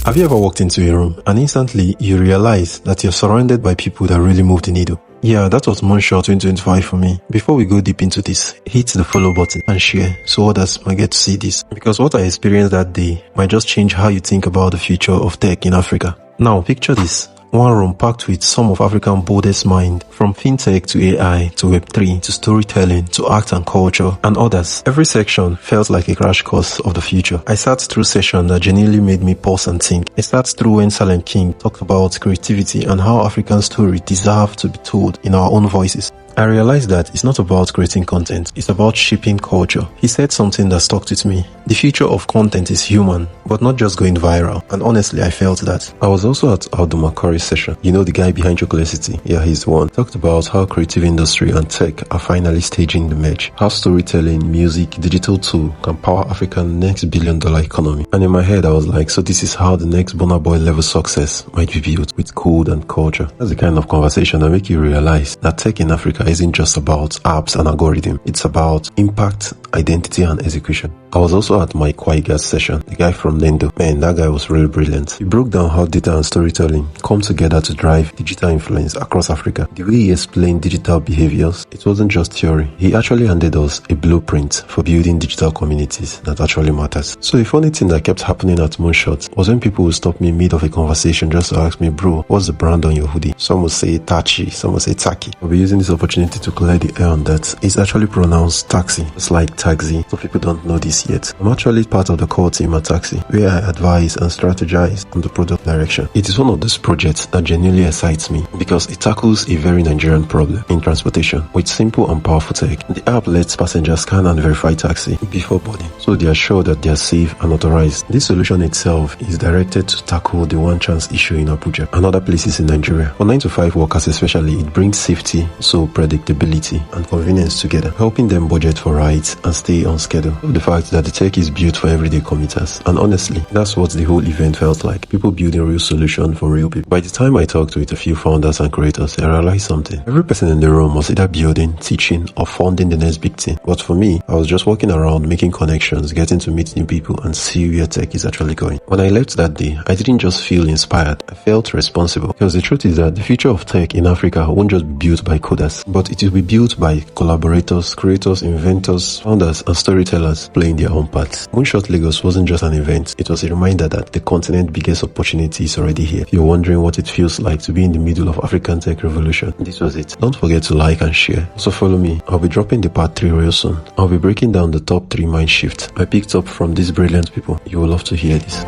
Have you ever walked into a room and instantly you realize that you're surrounded by people that really move the needle? Yeah, that was Moonshot 2025 for me. Before we go deep into this, hit the follow button and share so others might get to see this. Because what I experienced that day might just change how you think about the future of tech in Africa. Now, picture this. One room packed with some of Africa's boldest mind, from fintech to AI to Web3 to storytelling to art and culture and others. Every section felt like a crash course of the future. I sat through sessions that genuinely made me pause and think. I sat through when Salem King talked about creativity and how African stories deserve to be told in our own voices. I realized that it's not about creating content, it's about shaping culture. He said something that stuck with me. The future of content is human, but not just going viral. And honestly, I felt that. I was also at Audu Maikori's session. You know, the guy behind Chocolate City? Yeah, he's the one. Talked about how creative industry and tech are finally staging the merge. How storytelling, music, digital tool can power Africa's next billion-dollar economy. And in my head, I was like, so this is how the next Burna Boy level success might be built with code and culture. That's the kind of conversation that make you realize that tech in Africa isn't just about apps and algorithm. It's about impact, identity, and execution. I was also at Maikori's session, the guy from Nendo. Man, that guy was really brilliant. He broke down how data and storytelling come together to drive digital influence across Africa. The way he explained digital behaviors, it wasn't just theory. He actually handed us a blueprint for building digital communities that actually matters. So the funny thing that kept happening at Moonshot was when people would stop me mid of a conversation just to ask me, bro, what's the brand on your hoodie? Some would say Tachi, some would say Taki. I'll be using this opportunity to clear the air on that. It's actually pronounced taxi, just like taxi. So people don't know this yet. I'm actually part of the core team at Taxi, where I advise and strategize on the product direction. It is one of those projects that genuinely excites me because it tackles a very Nigerian problem in transportation with simple and powerful tech. The app lets passengers scan and verify taxi before boarding, so they are sure that they are safe and authorized. This solution itself is directed to tackle the one chance issue in Abuja and other places in Nigeria. For 9 to 5 workers especially, it brings safety, so predictability and convenience together, helping them budget for rides and stay on schedule. The fact that the tech is built for everyday commuters, and honestly, that's what the whole event felt like. People building real solution for real people. By the time I talked with a few founders and creators, I realized something. Every person in the room was either building, teaching, or funding the next big thing. But for me, I was just walking around, making connections, getting to meet new people, and see where tech is actually going. When I left that day, I didn't just feel inspired, I felt responsible. Because the truth is that the future of tech in Africa won't just be built by coders, but it will be built by collaborators, creators, inventors, founders, and storytellers playing their own part. Moonshot Lagos wasn't just an event, it was a reminder that the continent's biggest opportunity is already here. If you're wondering what it feels like to be in the middle of African tech revolution, this was it. Don't forget to like and share. Also follow me, I'll be dropping the part 3 real soon. I'll be breaking down the top 3 mind shifts I picked up from these brilliant people. You will love to hear this.